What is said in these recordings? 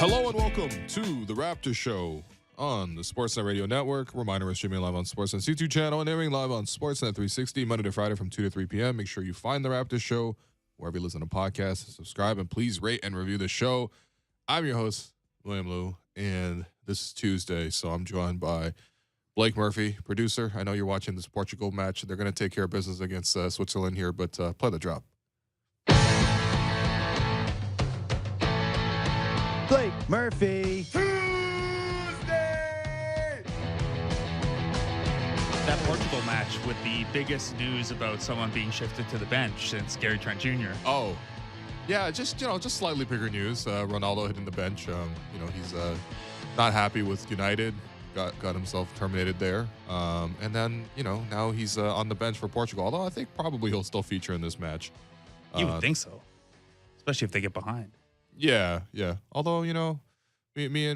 Hello and welcome to the Raptors Show on the Sportsnet Radio Network. Reminder, we're streaming live on Sportsnet's YouTube channel and airing live on Sportsnet 360 Monday to Friday from 2 to 3 p.m. Make sure you find the Raptors Show wherever you listen to podcasts. Subscribe and please rate and review the show. I'm your host, William Liu, and this is Tuesday, so I'm joined by Blake Murphy, producer. I know you're watching this Portugal match. They're going to take care of business against Switzerland here, but play the drop. Blake Murphy. That Portugal match with the biggest news about someone being shifted to the bench since Gary Trent Jr. Oh, yeah, just slightly bigger news. Ronaldo hitting the bench. He's not happy with United. Got himself terminated there. And then now he's on the bench for Portugal. Although I think probably he'll still feature in this match. You would think so, especially if they get behind. Yeah. Although me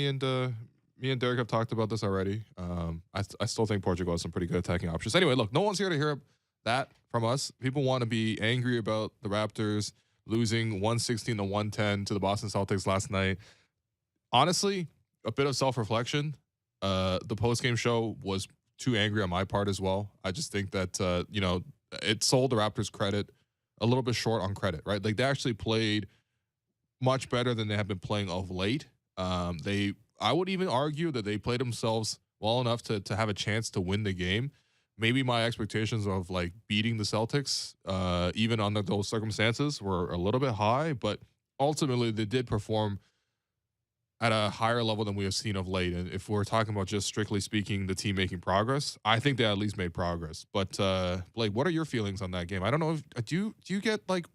and Derek have talked about this already. I still think Portugal has some pretty good attacking options. Anyway, look, no one's here to hear that from us. People want to be angry about the Raptors losing 116-110 to the Boston Celtics last night. Honestly, a bit of self-reflection. The post-game show was too angry on my part as well. I just think that it sold the Raptors credit a little bit short on credit, right? Like they actually played much better than they have been playing of late. I would even argue that they played themselves well enough to have a chance to win the game. Maybe my expectations of like beating the Celtics, even under those circumstances, were a little bit high, but ultimately they did perform at a higher level than we have seen of late. And if we're talking about just strictly speaking, the team making progress, I think they at least made progress. But Blake, what are your feelings on that game? I don't know if do you get like,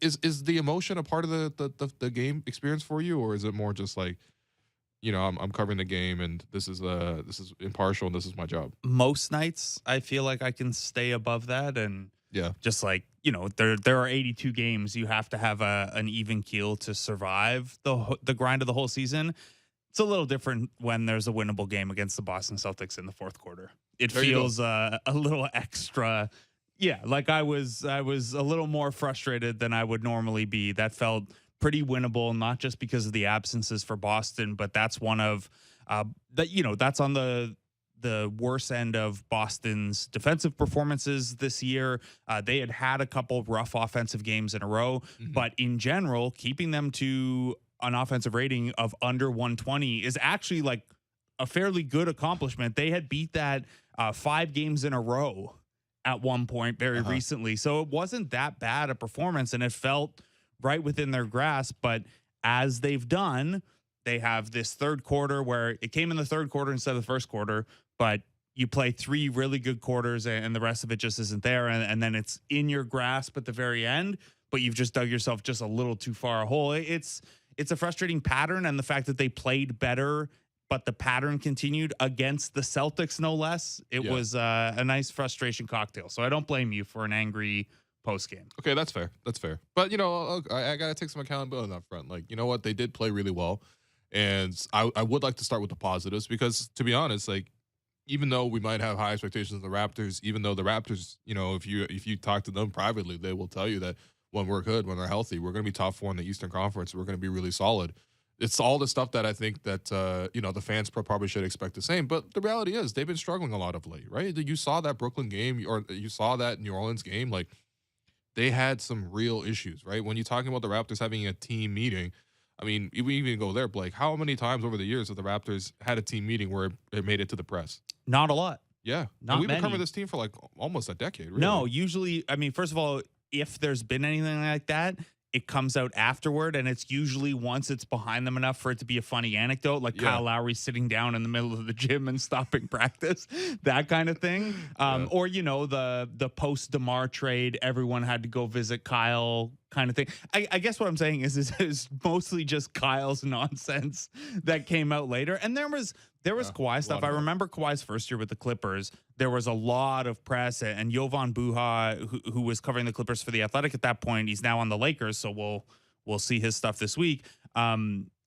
is the emotion a part of the game experience for you, or is it more just like, I'm covering the game and this is impartial and this is my job? Most nights I feel like I can stay above that, and yeah, just like there are 82 games. You have to have an even keel to survive the grind of the whole season. It's a little different when there's a winnable game against the Boston Celtics in the fourth quarter. It feels a little extra. Yeah, like I was a little more frustrated than I would normally be. That felt pretty winnable, not just because of the absences for Boston, but that's one of that's on the worst end of Boston's defensive performances this year. They had a couple of rough offensive games in a row, but in general, keeping them to an offensive rating of under 120 is actually like a fairly good accomplishment. They had beat that 5 games in a row at one point very recently. So it wasn't that bad a performance, and it felt right within their grasp. But as they've done, they have this third quarter where it came in the third quarter instead of the first quarter, but you play 3 really good quarters and the rest of it just isn't there. And then it's in your grasp at the very end, but you've just dug yourself just a little too far a hole. It's a frustrating pattern, and the fact that they played better but the pattern continued against the Celtics, no less. It was a nice frustration cocktail. So I don't blame you for an angry post game. Okay, that's fair. But, I got to take some accountability on that front. Like, you know what? They did play really well. And I would like to start with the positives because, to be honest, like, even though we might have high expectations of the Raptors, even though the Raptors, if you talk to them privately, they will tell you that when we're good, when they're healthy, we're going to be top 4 in the Eastern Conference. We're going to be really solid. It's all the stuff that I think that, the fans probably should expect the same. But the reality is they've been struggling a lot of late, right? You saw that Brooklyn game or you saw that New Orleans game. Like, they had some real issues, right? When you're talking about the Raptors having a team meeting, I mean, we even go there, Blake. How many times over the years have the Raptors had a team meeting where it made it to the press? Not a lot. Yeah. Not we've many. been covering this team for like almost a decade, really. No, usually, I mean, first of all, if there's been anything like that, it comes out afterward, and it's usually once it's behind them enough for it to be a funny anecdote, like Kyle Lowry sitting down in the middle of the gym and stopping practice, that kind of thing. Or, the post-DeMar trade, everyone had to go visit Kyle kind of thing. I guess what I'm saying is mostly just Kyle's nonsense that came out later. And there was Kawhi stuff. I remember Kawhi's first year with the Clippers. There was a lot of press, and Jovan Buha, who was covering the Clippers for The Athletic at that point, he's now on the Lakers, so we'll see his stuff this week.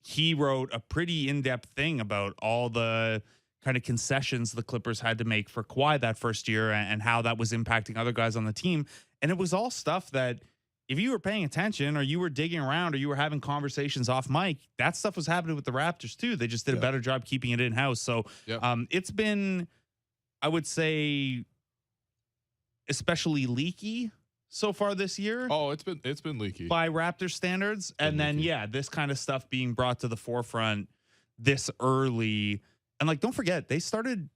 He wrote a pretty in-depth thing about all the kind of concessions the Clippers had to make for Kawhi that first year and how that was impacting other guys on the team. And it was all stuff that if you were paying attention or you were digging around or you were having conversations off mic, that stuff was happening with the Raptors too. They just did a better job keeping it in house. So it's been, I would say, especially leaky so far this year. Oh, it's been leaky by Raptor standards. And then, this kind of stuff being brought to the forefront this early. And like, don't forget, they started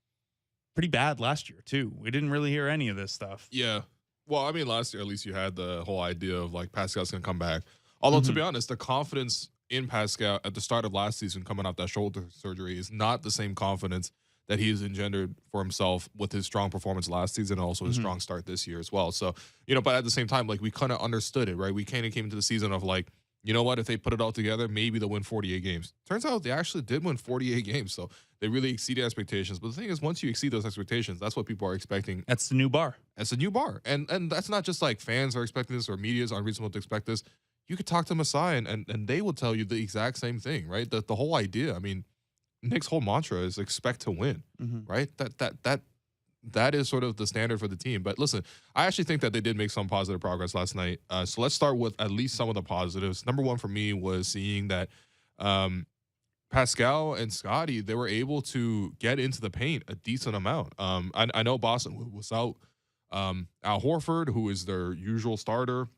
pretty bad last year too. We didn't really hear any of this stuff. Yeah. Well, I mean, last year, at least you had the whole idea of like Pascal's going to come back. Although, to be honest, the confidence in Pascal at the start of last season coming off that shoulder surgery is not the same confidence that he has engendered for himself with his strong performance last season and also his strong start this year as well. So, but at the same time, like we kind of understood it, right? We kind of came into the season of like, you know what, if they put it all together, maybe they'll win 48 games. Turns out they actually did win 48 games. So they really exceeded expectations. But the thing is, once you exceed those expectations, that's what people are expecting. That's the new bar. That's a new bar. And that's not just like fans are expecting this or media is unreasonable to expect this. You could talk to Masai and they will tell you the exact same thing, right? The whole idea. I mean, Nick's whole mantra is expect to win, right? That is sort of the standard for the team. But listen, I actually think that they did make some positive progress last night. So let's start with at least some of the positives. Number one for me was seeing that Pascal and Scotty, they were able to get into the paint a decent amount. I know Boston was out Al Horford, who is their usual starter,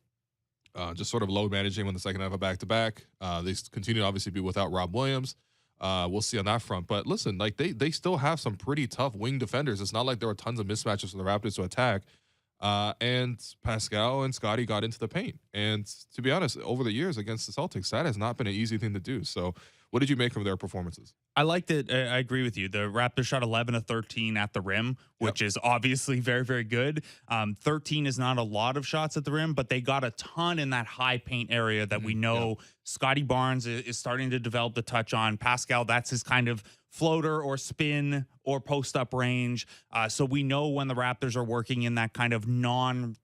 just sort of load managing when the second half of back-to-back. They continue to obviously be without Rob Williams. We'll see on that front. But listen, like they still have some pretty tough wing defenders. It's not like there were tons of mismatches for the Raptors to attack. And Pascal and Scotty got into the paint. And to be honest, over the years against the Celtics, that has not been an easy thing to do. So what did you make from their performances? I liked it. I agree with you. The Raptors shot 11 of 13 at the rim, which is obviously very, very good. 13 is not a lot of shots at the rim, but they got a ton in that high paint area that we know Scotty Barnes is starting to develop the touch on. Pascal, that's his kind of floater or spin or post-up range. So we know when the Raptors are working in that kind of non-rim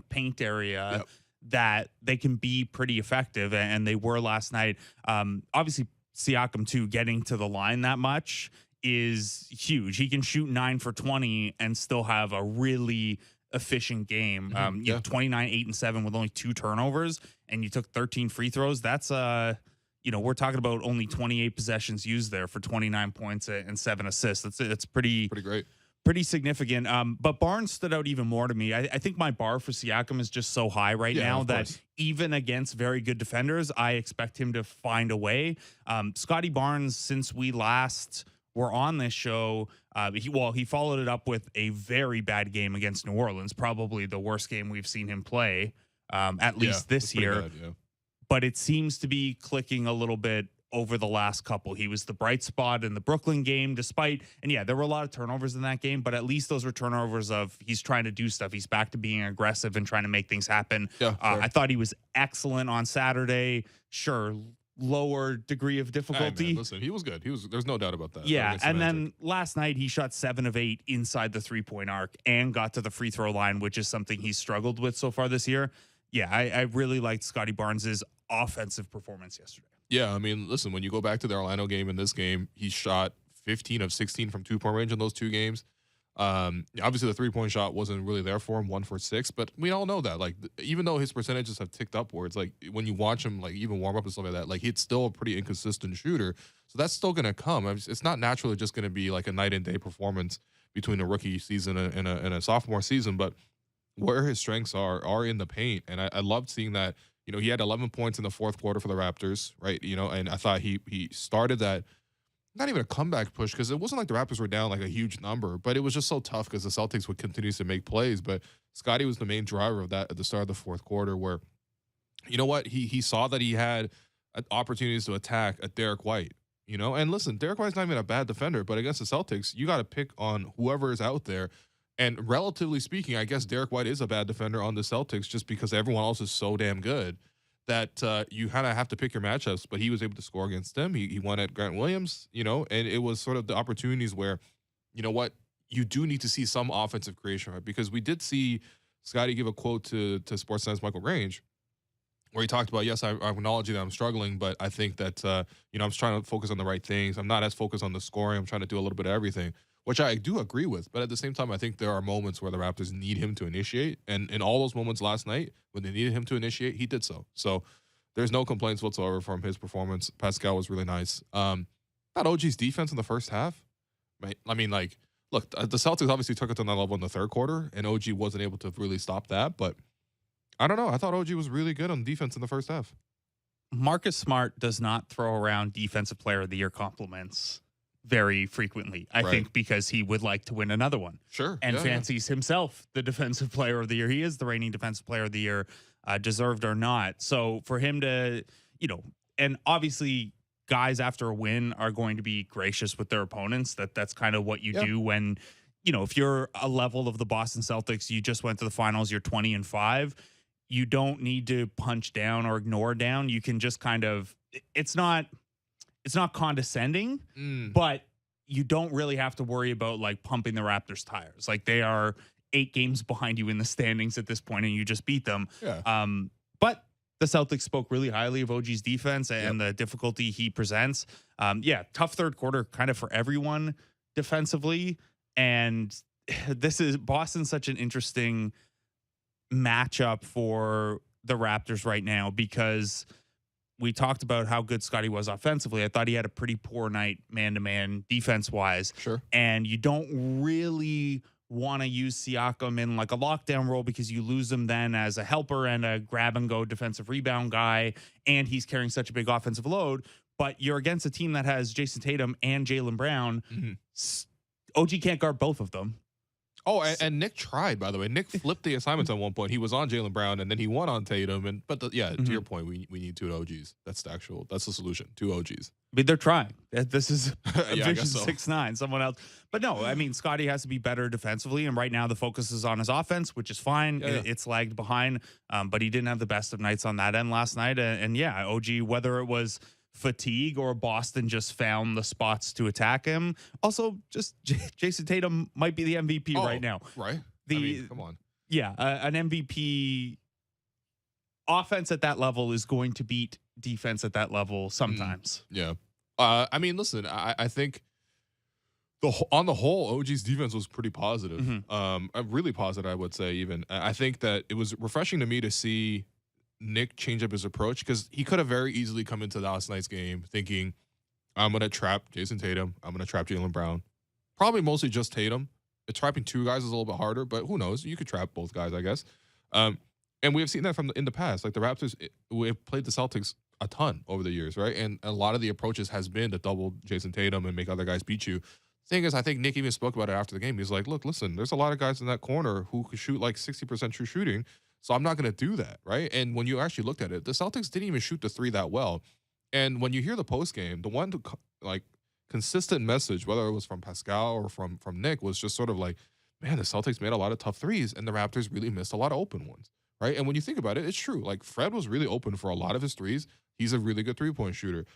paint area, that they can be pretty effective, and they were last night. Obviously, Siakam, too, getting to the line that much is huge. He can shoot 9 for 20 and still have a really efficient game. 29, 8, and 7 with only 2 turnovers, and you took 13 free throws. That's, we're talking about only 28 possessions used there for 29 points and 7 assists. That's pretty great. Pretty significant. But Barnes stood out even more to me. I think my bar for Siakam is just so high right now that even against very good defenders, I expect him to find a way. Scotty Barnes, since we last were on this show, he followed it up with a very bad game against New Orleans, probably the worst game we've seen him play, at least this year. Bad, but it seems to be clicking a little bit over the last couple. He was the bright spot in the Brooklyn game, there were a lot of turnovers in that game, but at least those were turnovers of he's trying to do stuff. He's back to being aggressive and trying to make things happen. I thought he was excellent on Saturday. Sure, lower degree of difficulty. Hey, man, listen, he was good. There's no doubt about that. Yeah, and then last night he shot 7 of 8 inside the three-point arc and got to the free throw line, which is something he's struggled with so far this year. Yeah, I really liked Scotty Barnes's offensive performance yesterday. Yeah, I mean, listen, when you go back to the Orlando game and this game, he shot 15 of 16 from 2-point range in those 2 games. Obviously, the 3-point shot wasn't really there for him, 1 for 6, but we all know that. Like, even though his percentages have ticked upwards, like when you watch him, like even warm up and stuff like that, like he's still a pretty inconsistent shooter. So that's still going to come. I mean, it's not naturally just going to be like a night and day performance between a rookie season and a sophomore season, but where his strengths are in the paint. And I loved seeing that. He had 11 points in the fourth quarter for the Raptors, right? And I thought he started that, not even a comeback push, because it wasn't like the Raptors were down like a huge number, but it was just so tough because the Celtics would continue to make plays. But Scotty was the main driver of that at the start of the fourth quarter, where, you know what, he saw that he had opportunities to attack at Derek White, And listen, Derek White's not even a bad defender, but against the Celtics, you got to pick on whoever is out there. And relatively speaking, I guess Derek White is a bad defender on the Celtics just because everyone else is so damn good that you kind of have to pick your matchups. But he was able to score against them. He won at Grant Williams, and it was sort of the opportunities where, you do need to see some offensive creation, right? Because we did see Scotty give a quote to Sportsnet's Michael Grange where he talked about, yes, I'm acknowledging that I'm struggling, but I think that, I'm just trying to focus on the right things. I'm not as focused on the scoring. I'm trying to do a little bit of everything. which I do agree with. But at the same time, I think there are moments where the Raptors need him to initiate. And in all those moments last night, when they needed him to initiate, he did so. So there's no complaints whatsoever from his performance. Pascal was really nice. That OG's defense in the first half, I mean, like, look, the Celtics obviously took it to another level in the third quarter, and OG wasn't able to really stop that. But I don't know. I thought OG was really good on defense in the first half. Marcus Smart does not throw around Defensive Player of the Year compliments very frequently, I think, because he would like to win another one. Sure. And fancies himself the Defensive Player of the Year. He is the reigning Defensive Player of the Year, deserved or not. So for him to, and obviously guys after a win are going to be gracious with their opponents. That's kind of what you do when, if you're a level of the Boston Celtics, you just went to the finals, you're 20-5. You don't need to punch down or ignore down. You can just kind of, it's not condescending, but you don't really have to worry about like pumping the Raptors tires. Like they are 8 games behind you in the standings at this point, and you just beat them. Yeah. But the Celtics spoke really highly of OG's defense and the difficulty he presents. Tough third quarter kind of for everyone defensively. And this is Boston's such an interesting matchup for the Raptors right now, because we talked about how good Scotty was offensively. I thought he had a pretty poor night man-to-man defense-wise. Sure. And you don't really want to use Siakam in like a lockdown role, because you lose him then as a helper and a grab-and-go defensive rebound guy, and he's carrying such a big offensive load. But you're against a team that has Jason Tatum and Jaylen Brown. OG can't guard both of them. Oh, and Nick tried, by the way. Nick flipped the assignments at one point. He was on Jaylen Brown, and then he won on Tatum. To your point, we need 2 OGs. That's the solution. 2 OGs. But they're trying. This is a Yeah, Vision so. 6'9", someone else. But no, I mean, Scotty has to be better defensively, and right now the focus is on his offense, which is fine. It's lagged behind, but he didn't have the best of nights on that end last night. And OG, whether it was fatigue or Boston just found the spots to attack him. Also, just Jason Tatum might be the MVP right now. Right. Come on. Yeah, an MVP offense at that level is going to beat defense at that level sometimes. Yeah. Listen, I think on the whole, OG's defense was pretty positive. Really positive, I would say. Even I think that it was refreshing to me to see Nick change up his approach, because he could have very easily come into last night's game thinking, I'm going to trap Jason Tatum, I'm going to trap Jaylen Brown. Probably mostly just Tatum. Trapping 2 guys is a little bit harder, but who knows? You could trap both guys, I guess. And we have seen that in the past. Like the Raptors, we have played the Celtics a ton over the years, right? And a lot of the approaches has been to double Jason Tatum and make other guys beat you. Thing is, I think Nick even spoke about it after the game. He's like, look, listen, there's a lot of guys in that corner who could shoot like 60% true shooting. So I'm not going to do that, right? And when you actually looked at it, the Celtics didn't even shoot the 3 that well. And when you hear the post game, the one like consistent message, whether it was from Pascal or from Nick, was just sort of like, man, the Celtics made a lot of tough threes, and the Raptors really missed a lot of open ones, right? And when you think about it, it's true. Like Fred was really open for a lot of his threes. He's a really good 3-point shooter.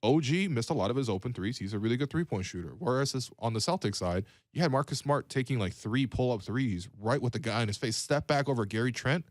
OG missed a lot of his open threes. He's a really good 3-point shooter. Whereas on the Celtics side, you had Marcus Smart taking like 3 pull-up threes right with the guy in his face, step back over Gary Trent.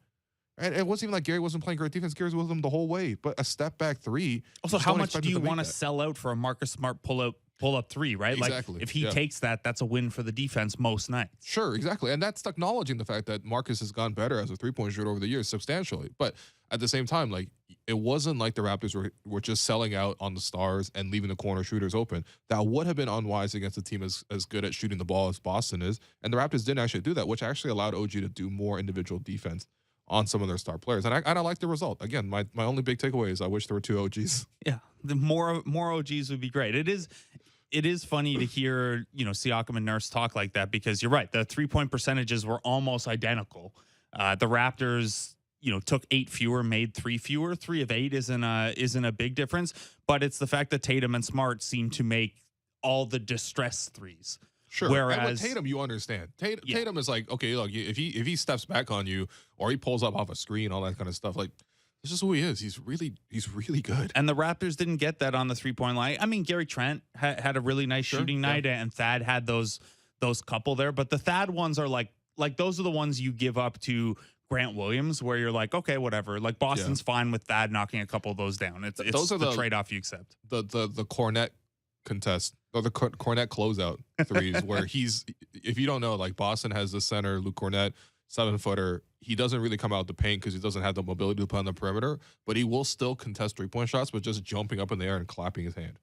And it wasn't even like Gary wasn't playing great defense. Gary was with him the whole way. But a step back 3. Also, how much do you want to sell out for a Marcus Smart pull-up 3, right? Exactly. Like if he takes that, that's a win for the defense most nights. Sure, exactly. And that's acknowledging the fact that Marcus has gone better as a 3-point shooter over the years substantially. But at the same time, like it wasn't like the Raptors were just selling out on the stars and leaving the corner shooters open. That would have been unwise against a team as good at shooting the ball as Boston is. And the Raptors didn't actually do that, which actually allowed OG to do more individual defense on some of their star players. And I like the result. Again, my only big takeaway is I wish there were 2 OGs. Yeah, the more OGs would be great. It is funny to hear, Siakam and Nurse talk like that, because you're right. The 3-point percentages were almost identical. The Raptors, took 8 fewer, made 3 fewer. 3 of 8 isn't a big difference, but it's the fact that Tatum and Smart seem to make all the distress threes. Sure. Whereas and with Tatum, you understand. Tatum is like, okay, look, if he steps back on you or he pulls up off a screen, all that kind of stuff, like this is who he is. He's really good. And the Raptors didn't get that on the 3-point line. I mean, Gary Trent had a really nice shooting night, and Thad had those couple there. But the Thad ones are like those are the ones you give up to Grant Williams, where you're like, okay, whatever. Like Boston's fine with Thad knocking a couple of those down. It's those are the trade-off you accept. The Cornet contest or the Cornette closeout threes, where if you don't know, like Boston has the center, Luke Cornette, 7-footer. He doesn't really come out the paint because he doesn't have the mobility to play on the perimeter, but he will still contest 3-point shots, but just jumping up in the air and clapping his hand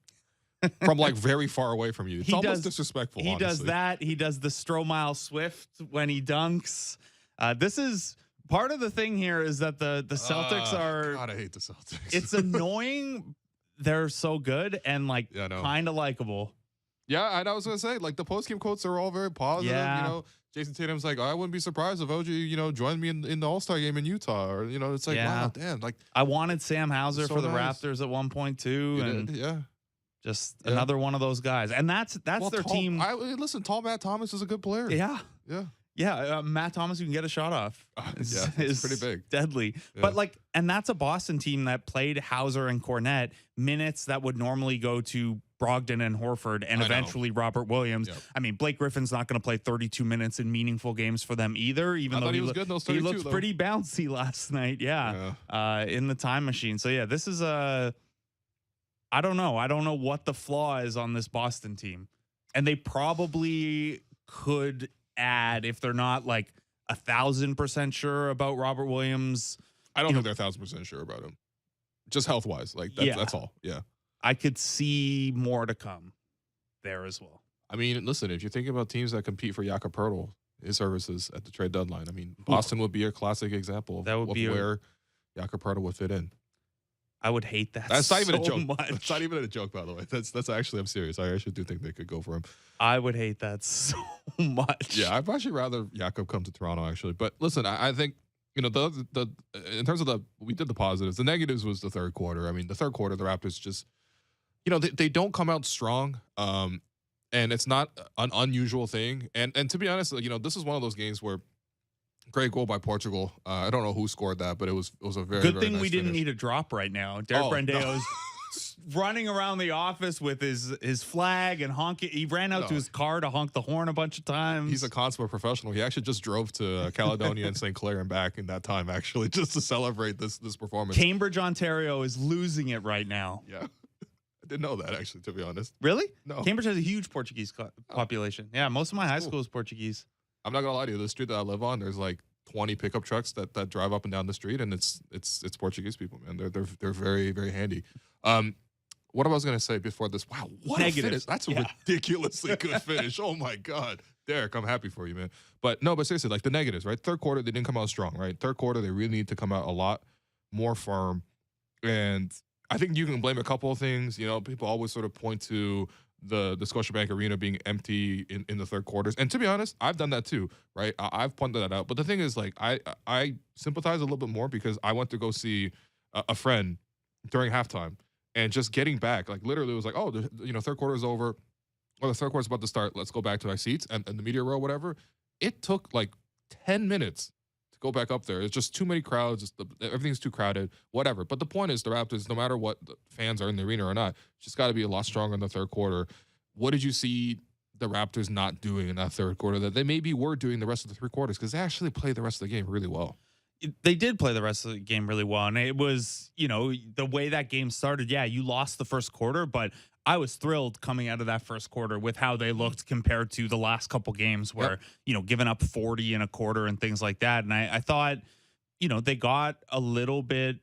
from like very far away from you. It's almost disrespectful. He honestly. does that. He does the Stromile Swift when he dunks. This is part of the thing here is that the Celtics are. God, I hate the Celtics. It's annoying. They're so good and like kind of likable. Yeah, and I was gonna say like the post game quotes are all very positive. Yeah. You know, Jason Tatum's like, I wouldn't be surprised if OG, joined me in the All-Star game in Utah, or it's like, wow, damn, like I wanted Sam Hauser so for the nice. Raptors at one point too, and just another one of those guys, and that's their team. Listen, tall Matt Thomas is a good player. Yeah. Matt Thomas, you can get a shot off. It's pretty big, deadly. Yeah. But like, and that's a Boston team that played Hauser and Cornette minutes that would normally go to Brogdon and Horford and eventually Robert Williams. Yep. I mean, Blake Griffin's not going to play 32 minutes in meaningful games for them either, even though he looked pretty bouncy last night. In the time machine. So yeah, this is I don't know. I don't know what the flaw is on this Boston team. And they probably could add, if they're not like 1,000% sure about Robert Williams. I don't think they're 1,000% sure about him. Just health wise. Like that's all. Yeah. I could see more to come there as well. I mean, listen, if you're thinking about teams that compete for Jakob Poeltl, his services at the trade deadline, I mean, Boston would be a classic example of where Jakob Poeltl would fit in. I would hate that. That's not even a joke. Much. That's not even a joke, by the way. That's actually, I'm serious. I actually do think they could go for him. I would hate that so much. Yeah, I'd actually rather Jakob come to Toronto, actually. But listen, I think, the in terms of we did the positives. The negatives was the third quarter. I mean, the third quarter, the Raptors just, they don't come out strong. And it's not an unusual thing. And to be honest, this is one of those games where great goal by Portugal. I don't know who scored that, but it was a very good very thing nice we didn't finish. need a drop right now. Derek Brandeau's running around the office with his flag and honking. He ran out to his car to honk the horn a bunch of times. He's a consummate professional. He actually just drove to Caledonia and St. Clair and back in that time, actually, just to celebrate this performance. Cambridge, Ontario is losing it right now. Yeah. I didn't know that, actually, to be honest. Really? No. Cambridge has a huge Portuguese population. Yeah, most of my high school is Portuguese. I'm not going to lie to you. The street that I live on, there's like 20 pickup trucks that drive up and down the street, and it's Portuguese people, man. They're very, very handy. What I was going to say before this, wow, what a finish. That's a ridiculously good finish. Oh, my God. Derek, I'm happy for you, man. But seriously, like the negatives, right? Third quarter, they didn't come out strong, right? Third quarter, they really need to come out a lot more firm. And I think you can blame a couple of things. People always sort of point to the Scotiabank Arena being empty in the third quarters. And to be honest, I've done that too, right? I've pointed that out. But the thing is, like, I sympathize a little bit more because I went to go see a friend during halftime. And just getting back, like literally it was like, oh, third quarter is over, or the third quarter is about to start. Let's go back to our seats and the media row, whatever. It took like 10 minutes to go back up there. It's just too many crowds. Everything's too crowded, whatever. But the point is, the Raptors, no matter what the fans are in the arena or not, just got to be a lot stronger in the third quarter. What did you see the Raptors not doing in that third quarter that they maybe were doing the rest of the three quarters? Because they actually played the rest of the game really well. They did play the rest of the game really well. And it was, the way that game started, you lost the first quarter, but I was thrilled coming out of that first quarter with how they looked compared to the last couple games where, giving up 40 in a quarter and things like that. And I thought, they got a little bit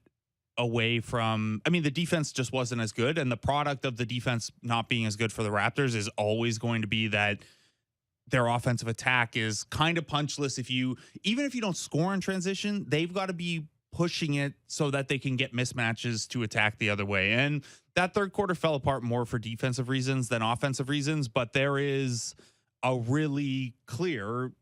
away from, the defense just wasn't as good. And the product of the defense not being as good for the Raptors is always going to be that their offensive attack is kind of punchless. Even if you don't score in transition, they've got to be pushing it so that they can get mismatches to attack the other way. And that third quarter fell apart more for defensive reasons than offensive reasons, but there is a really clear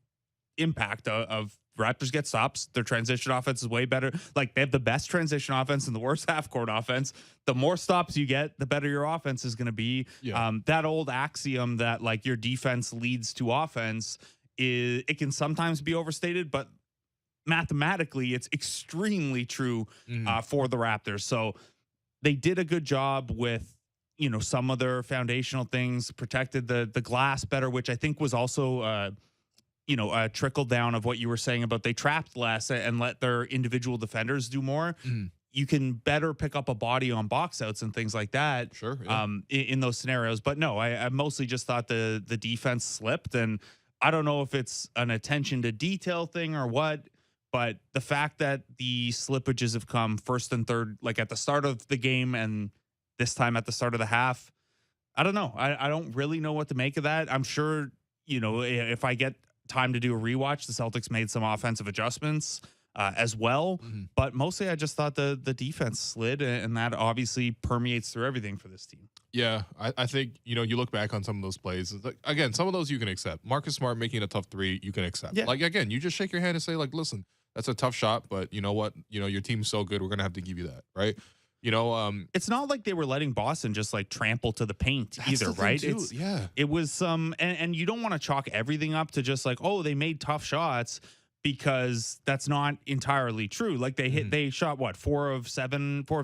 impact of Raptors get stops. Their transition offense is way better. Like, they have the best transition offense and the worst half-court offense. The more stops you get, the better your offense is going to be. Yeah. That old axiom that, like, your defense leads to offense, it can sometimes be overstated, but mathematically, it's extremely true for the Raptors. So they did a good job with, some of their foundational things, protected the glass better, which I think was also a trickle down of what you were saying about they trapped less and let their individual defenders do more. you can better pick up a body on box outs and things like that. Sure. Yeah. In those scenarios. But no, I mostly just thought the defense slipped, and I don't know if it's an attention to detail thing or what. But the fact that the slippages have come first and third, like at the start of the game and this time at the start of the half, I don't know. I don't really know what to make of that. I'm sure, if I get time to do a rewatch, the Celtics made some offensive adjustments as well. Mm-hmm. But mostly I just thought the defense slid, and that obviously permeates through everything for this team. Yeah, I think, you look back on some of those plays. Like, again, some of those you can accept. Marcus Smart making a tough three, you can accept. Yeah. Like, again, you just shake your hand and say, like, listen, that's a tough shot, but you know what? Your team's so good, we're going to have to give you that, right? It's not like they were letting Boston just like trample to the paint either, right? It was some, and you don't want to chalk everything up to just like, oh, they made tough shots, because that's not entirely true. Like they shot what, 4 of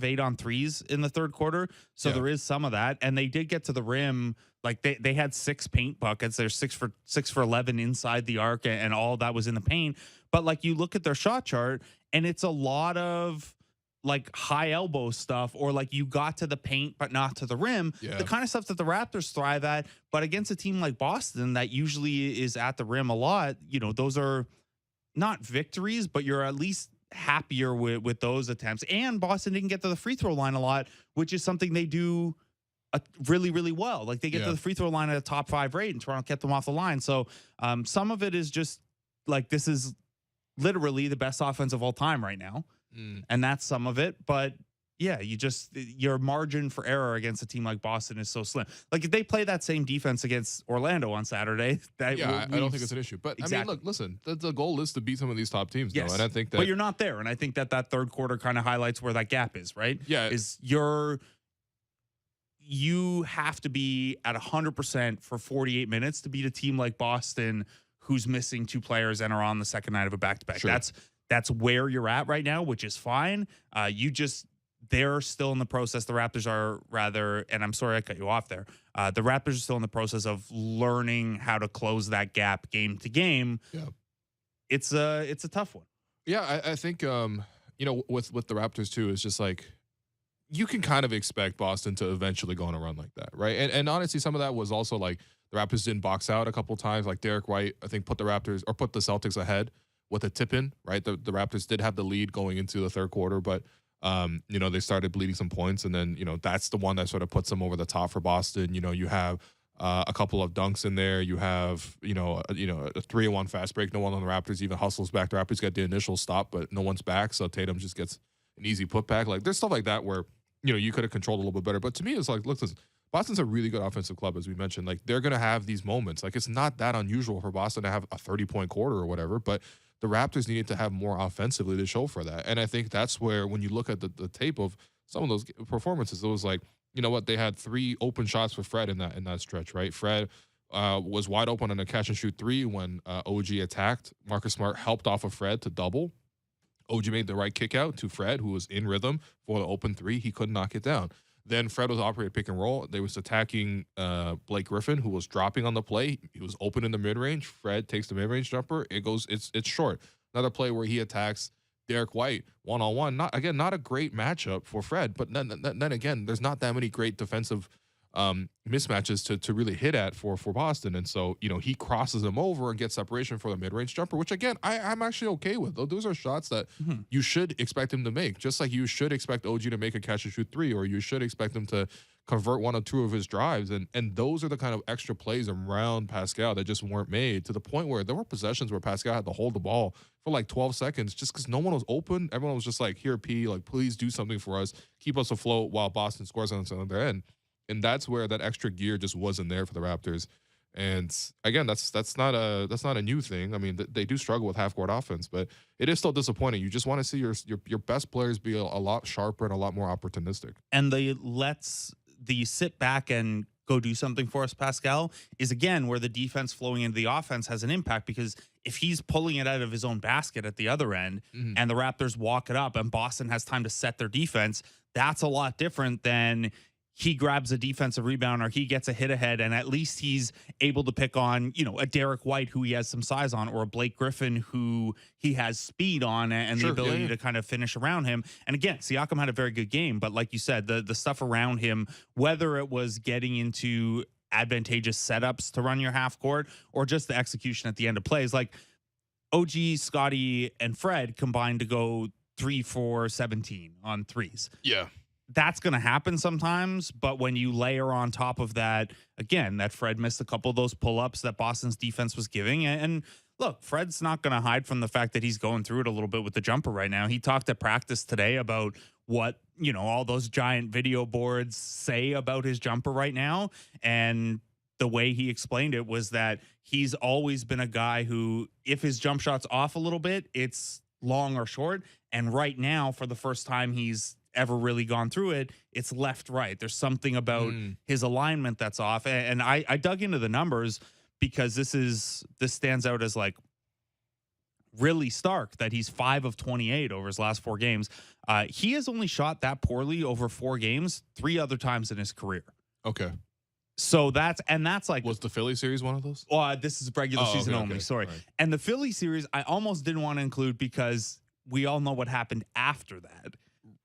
8 on threes in the third quarter. So there is some of that, and they did get to the rim. Like they had 6 paint buckets. They're 6 for 11 inside the arc, and all that was in the paint. But like you look at their shot chart, and it's a lot of like high elbow stuff, or like you got to the paint but not to the rim. Yeah. The kind of stuff that the Raptors thrive at. But against a team like Boston that usually is at the rim a lot, those are not victories, but you're at least happier with those attempts. And Boston didn't get to the free throw line a lot, which is something they do really, really well. Like they get to the free throw line at a top 5 rate, and Toronto kept them off the line. So some of it is just like, this is literally the best offense of all time right now. And that's some of it. But yeah, your margin for error against a team like Boston is so slim. Like if they play that same defense against Orlando on Saturday, I don't think it's an issue. But exactly. I mean, look, listen, the goal is to beat some of these top teams, though. And I think that, but you're not there. And I think that third quarter kind of highlights where that gap is, right? Yeah. You have to be at 100% for 48 minutes to beat a team like Boston, who's missing 2 players and are on the second night of a back-to-back. Sure. That's where you're at right now, which is fine. They're still in the process. The Raptors are rather, and I'm sorry I cut you off there. The Raptors are still in the process of learning how to close that gap game to game. Yeah. It's a tough one. Yeah, I think with the Raptors too, it's just like you can kind of expect Boston to eventually go on a run like that, right? And honestly, some of that was also like the Raptors didn't box out a couple times. Like Derek White, I think, put the Celtics ahead with a tip in, right? The Raptors did have the lead going into the third quarter, but they started bleeding some points, and then that's the one that sort of puts them over the top for Boston. You have a couple of dunks in there. You have a 3-1 fast break. No one on the Raptors even hustles back. The Raptors get the initial stop, but no one's back, so Tatum just gets an easy putback. Like there's stuff like that where you could have controlled a little bit better. But to me, it's like, look, Boston's a really good offensive club, as we mentioned. Like they're gonna have these moments. Like it's not that unusual for Boston to have a 30-point quarter or whatever, but the Raptors needed to have more offensively to show for that. And I think that's where, when you look at the tape of some of those performances, it was like, they had 3 open shots for Fred in that stretch, right? Fred was wide open on a catch and shoot 3 when OG attacked. Marcus Smart helped off of Fred to double. OG made the right kick out to Fred, who was in rhythm for the open 3. He couldn't knock it down. Then Fred was operating pick and roll. They was attacking Blake Griffin, who was dropping on the play. He was open in the mid-range. Fred takes the mid-range jumper. It's short. Another play where he attacks Derek White one-on-one. Not a great matchup for Fred, but then again, there's not that many great defensive mismatches to really hit at for Boston. And so, he crosses him over and gets separation for the mid-range jumper, which again, I'm actually okay with. Those are shots that you should expect him to make, just like you should expect OG to make a catch and shoot 3, or you should expect him to convert 1 or 2 of his drives. And those are the kind of extra plays around Pascal that just weren't made, to the point where there were possessions where Pascal had to hold the ball for like 12 seconds just because no one was open. Everyone was just like, here, P, like, please do something for us. Keep us afloat while Boston scores on their end. And that's where that extra gear just wasn't there for the Raptors. And again, that's not a new thing. I mean, they do struggle with half-court offense, but it is still disappointing. You just want to see your best players be a lot sharper and a lot more opportunistic. And the sit back and go do something for us, Pascal, is again where the defense flowing into the offense has an impact, because if he's pulling it out of his own basket at the other end and the Raptors walk it up and Boston has time to set their defense, that's a lot different than he grabs a defensive rebound or he gets a hit ahead, and at least he's able to pick on, a Derek White who he has some size on, or a Blake Griffin who he has speed on and the ability to kind of finish around him. And again, Siakam had a very good game, but like you said, the stuff around him, whether it was getting into advantageous setups to run your half court or just the execution at the end of plays, like OG, Scotty, and Fred combined to go 3 for 17 on threes. Yeah. That's going to happen sometimes, but when you layer on top of that, again, that Fred missed a couple of those pull-ups that Boston's defense was giving. And look, Fred's not going to hide from the fact that he's going through it a little bit with the jumper right now. He talked at practice today about what, all those giant video boards say about his jumper right now. And the way he explained it was that he's always been a guy who, if his jump shot's off a little bit, it's long or short. And right now, for the first time he's ever really gone through it, it's left right. There's something about his alignment that's off. And I dug into the numbers because this stands out as like really stark that he's 5 of 28 over his last 4 games. He has only shot that poorly over 4 games 3 other times in his career. Okay. So that's like, was the Philly series one of those? This is regular season only. Okay. Sorry. Right. And the Philly series, I almost didn't want to include because we all know what happened after that.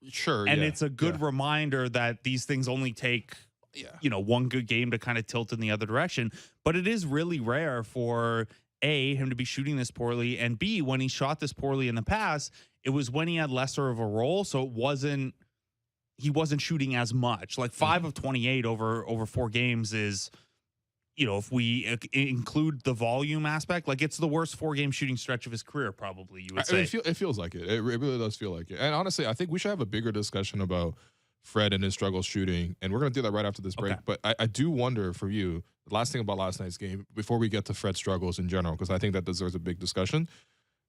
Sure. And it's a good reminder that these things only take, one good game to kind of tilt in the other direction. But it is really rare for A, him to be shooting this poorly, and B, when he shot this poorly in the past, it was when he had lesser of a role. So he wasn't shooting as much. Like 5 of 28 over 4 games is, if we include the volume aspect, like it's the worst 4-game shooting stretch of his career, probably, you would say. It feels like it. It really does feel like it. And honestly, I think we should have a bigger discussion about Fred and his struggles shooting. And we're going to do that right after this break. Okay. But I do wonder for you, the last thing about last night's game, before we get to Fred's struggles in general, because I think that deserves a big discussion.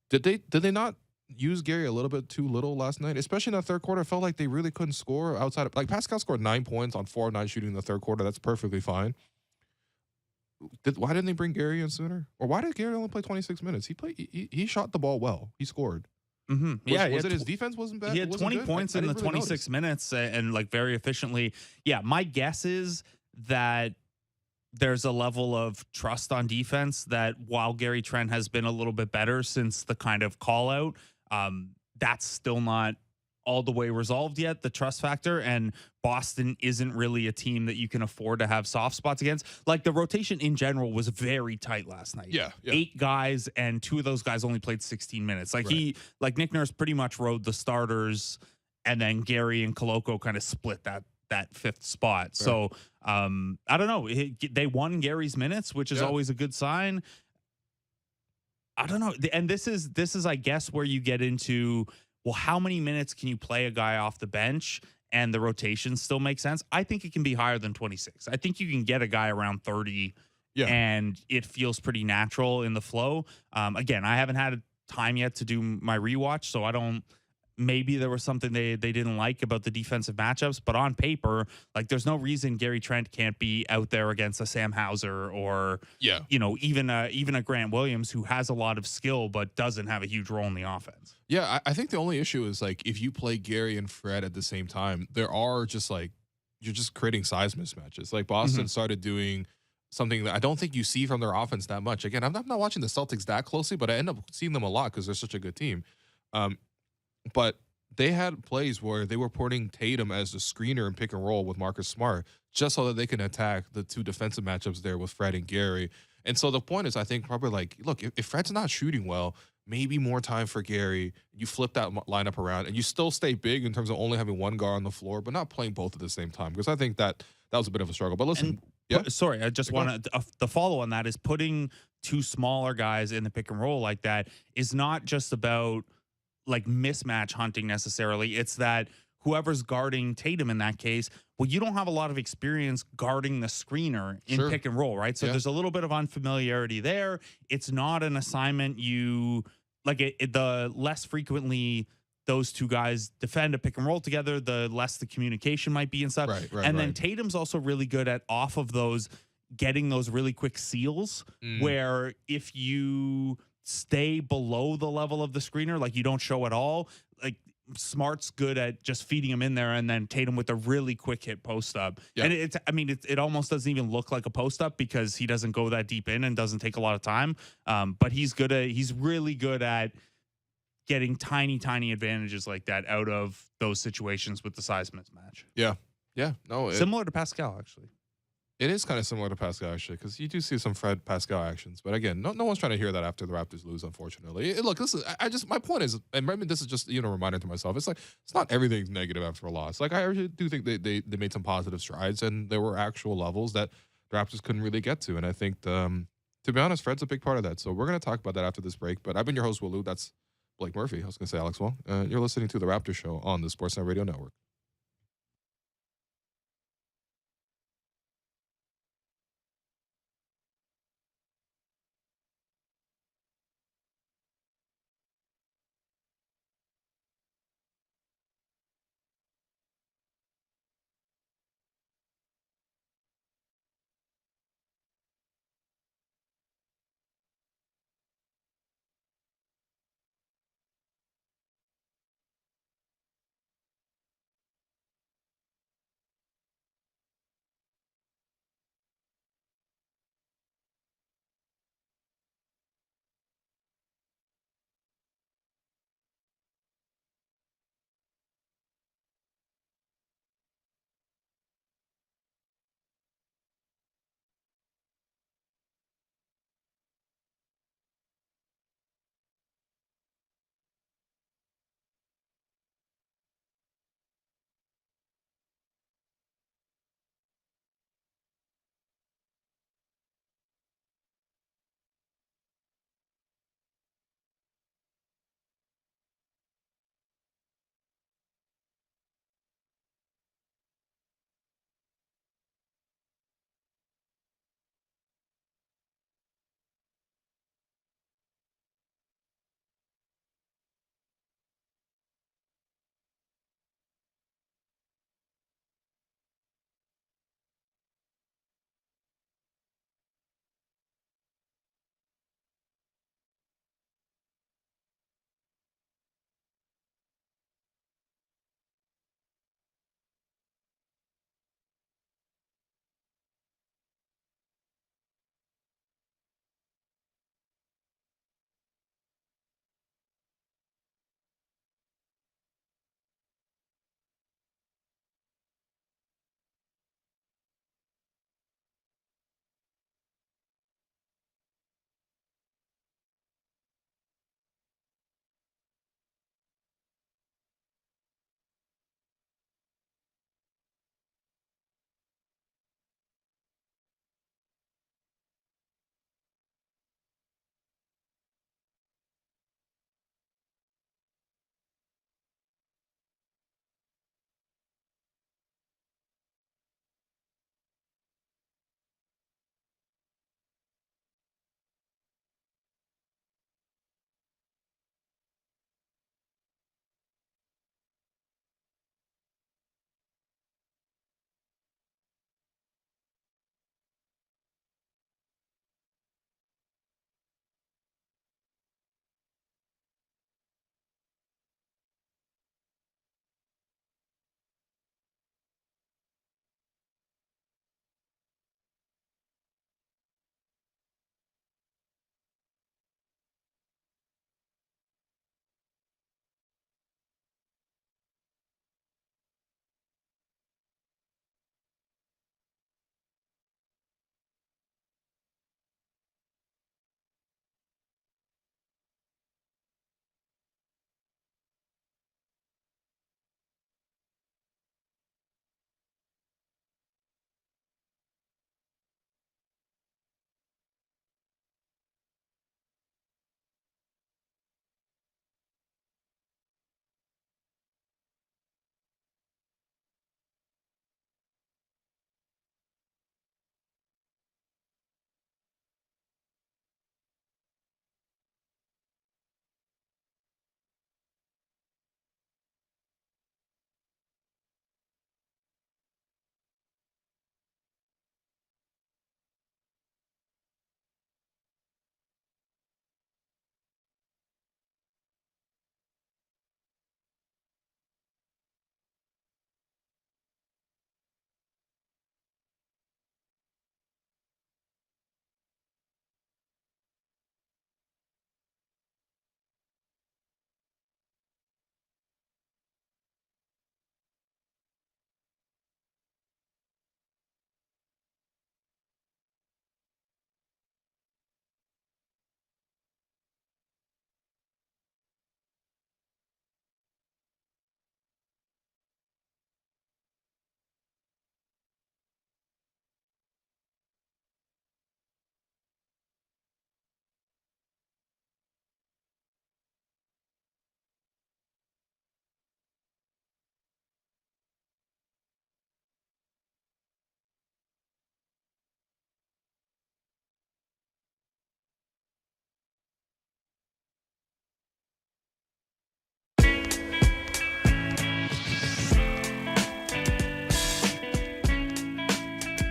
Did they not use Gary a little bit too little last night, especially in the third quarter? It felt like they really couldn't score outside of, like, Pascal scored 9 points on 4 of 9 shooting in the third quarter. That's perfectly fine. Why didn't they bring Gary in sooner? Or why did Gary only play 26 minutes? He shot the ball well. He scored. Mm-hmm. Was it his defense wasn't bad? He had 20 points in the 26 minutes and like very efficiently. Yeah, my guess is that there's a level of trust on defense that while Gary Trent has been a little bit better since the kind of call out, that's still not all the way resolved yet, the trust factor. And Boston isn't really a team that you can afford to have soft spots against. Like the rotation in general was very tight last night. Yeah. 8 guys, and 2 of those guys only played 16 minutes. Like right. Nick Nurse pretty much rode the starters, and then Gary and Koloko kind of split that 5th spot. Right. So I don't know. They won Gary's minutes, which is always a good sign. I don't know. And this is, I guess, where you get into, well, how many minutes can you play a guy off the bench and the rotation still make sense? I think it can be higher than 26. I think you can get a guy around 30 and it feels pretty natural in the flow. Again, I haven't had time yet to do my rewatch, so I don't, maybe there was something they didn't like about the defensive matchups, but on paper, like there's no reason Gary Trent can't be out there against a Sam Hauser or even a Grant Williams who has a lot of skill but doesn't have a huge role in the offense. Yeah, I think the only issue is like if you play Gary and Fred at the same time, there are just like you're just creating size mismatches. Like Boston started doing something that I don't think you see from their offense that much. Again, I'm not watching the Celtics that closely, but I end up seeing them a lot because they're such a good team. But they had plays where they were putting Tatum as the screener and pick and roll with Marcus Smart just so that they can attack the 2 defensive matchups there with Fred and Gary. And so the point is, I think probably like, look, if Fred's not shooting well, maybe more time for Gary. You flip that lineup around and you still stay big in terms of only having one guard on the floor, but not playing both at the same time. Because I think that was a bit of a struggle. But listen, sorry, I just want to, the follow on that is putting 2 smaller guys in the pick and roll like that is not just about like mismatch hunting necessarily. It's that whoever's guarding Tatum in that case, well, you don't have a lot of experience guarding the screener in pick and roll, right? So there's a little bit of unfamiliarity there. It's not an assignment you like. The less frequently those 2 guys defend a pick and roll together, the less the communication might be and stuff. And then Tatum's also really good at off of those, getting those really quick seals where if you stay below the level of the screener, like you don't show at all, like Smart's good at just feeding him in there, and then Tatum with a really quick hit post up. Yeah. And it almost doesn't even look like a post up because he doesn't go that deep in and doesn't take a lot of time. But he's really good at getting tiny advantages like that out of those situations with the size mismatch. Yeah. Yeah. No, Similar to Pascal, actually. it is kind of similar to Pascal, actually, because you do see some Fred Pascal actions. But again, no one's trying to hear that after the Raptors lose, unfortunately. Look, this is, I just, my point is, and maybe this is just, a reminder to myself. It's like, it's not everything's negative after a loss. Like, I actually do think they made some positive strides, and there were actual levels that the Raptors couldn't really get to. And I think, to be honest, Fred's a big part of that. So we're going to talk about that after this break. But I've been your host, Willou. That's Blake Murphy. I was going to say Alex Wong. You're listening to the Raptors Show on the Sportsnet Radio Network.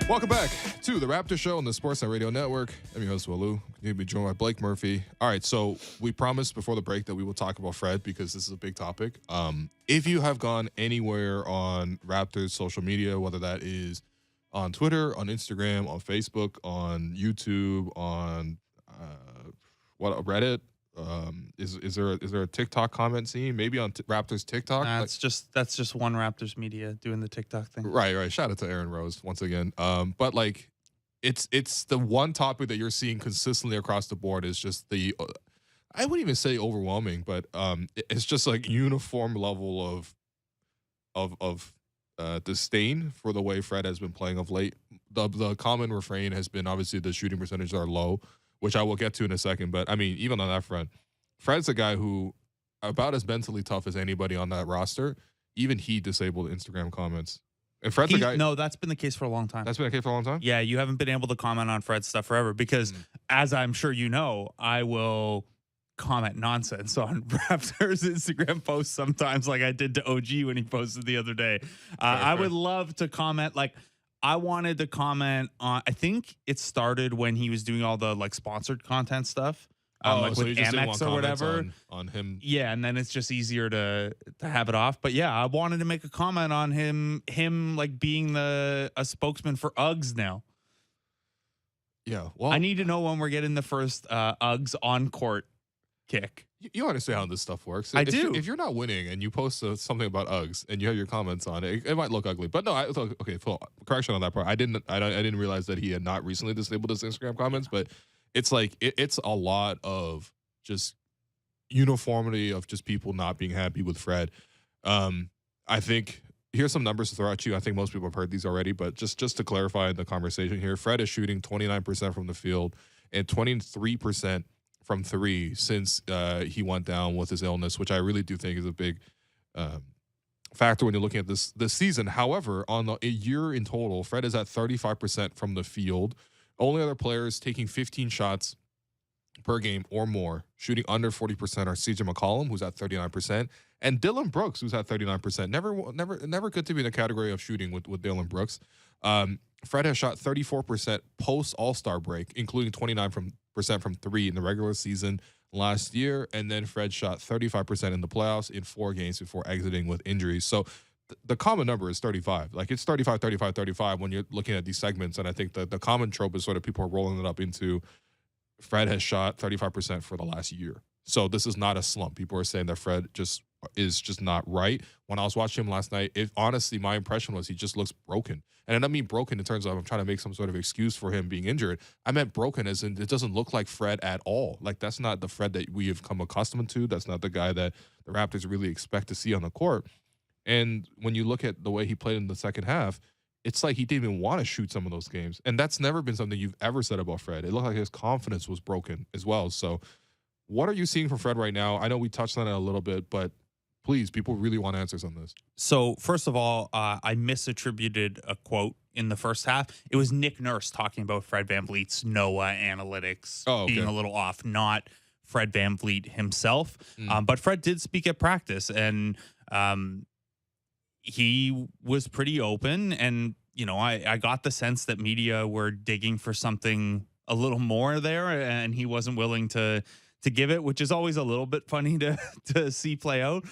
Welcome back to the Raptors Show on the Sportsnet Radio Network. I'm your host, Walu. You'll be joined by Blake Murphy. All right, so we promised before the break that we will talk about Fred because this is a big topic. If you have gone anywhere on Raptors social media, whether that is on Twitter, on Instagram, on Facebook, on YouTube, on Reddit, is there a TikTok comment scene? Maybe on Raptors TikTok? That's just one Raptors media doing the TikTok thing. Right. Shout out to Aaron Rose once again. But like, it's the one topic that you're seeing consistently across the board is just the, I wouldn't even say overwhelming, but it's just like uniform level of disdain for the way Fred has been playing of late. The common refrain has been obviously the shooting percentages are low, which I will get to in a second. But I mean, even on that front, Fred's a guy who about as mentally tough as anybody on that roster. Even he disabled Instagram comments. And Fred's a guy. No, that's been the case for a long time. That's been the case for a long time? Yeah, you haven't been able to comment on Fred's stuff forever because, as I'm sure you know, I will comment nonsense on Raptors Instagram posts sometimes, like I did to OG when he posted the other day. I would love to comment. Like, I wanted to comment on, I think it started when he was doing all the like sponsored content stuff. Like so with Amex or whatever on him. Yeah, and then it's just easier to have it off. But yeah, I wanted to make a comment on him like being a spokesman for Uggs now. Yeah, well, I need to know when we're getting the first Uggs on court kick. You understand how this stuff works. I do. If you're not winning and you post something about Uggs and you have your comments on it, it might look ugly. But no, okay, full correction on that part. I didn't realize that he had not recently disabled his Instagram comments, but it's like it's a lot of just uniformity of just people not being happy with Fred. I think here's some numbers to throw at you. I think most people have heard these already, but just to clarify the conversation here, Fred is shooting 29% from the field and 23% from three since he went down with his illness, which I really do think is a big factor when you're looking at this season. However, on a year in total, Fred is at 35% from the field. Only other players taking 15 shots per game or more, shooting under 40% are CJ McCollum, who's at 39%, and Dylan Brooks, who's at 39%. Never good to be in the category of shooting with Dylan Brooks. Fred has shot 34% post All-Star break, including 29% from three in the regular season last year, and then Fred shot 35% in the playoffs in 4 games before exiting with injuries. So the common number is 35. Like it's 35, 35, 35 when you're looking at these segments, and I think the common trope is sort of people are rolling it up into Fred has shot 35% for the last year. So this is not a slump. People are saying that Fred is just not right. When I was watching him last night, honestly, my impression was he just looks broken. And I don't mean broken in terms of I'm trying to make some sort of excuse for him being injured. I meant broken as in it doesn't look like Fred at all. Like that's not the Fred that we have come accustomed to. That's not the guy that the Raptors really expect to see on the court. And when you look at the way he played in the second half, it's like he didn't even want to shoot some of those games. And that's never been something you've ever said about Fred. It looked like his confidence was broken as well. So what are you seeing from Fred right now? I know we touched on it a little bit, but please, people really want answers on this. So first of all, I misattributed a quote in the first half. It was Nick Nurse talking about Fred VanVleet's NOAA analytics being a little off, not Fred VanVleet himself. But Fred did speak at practice, and he was pretty open. And, you know, I got the sense that media were digging for something a little more there, and he wasn't willing to give it, which is always a little bit funny to see play out.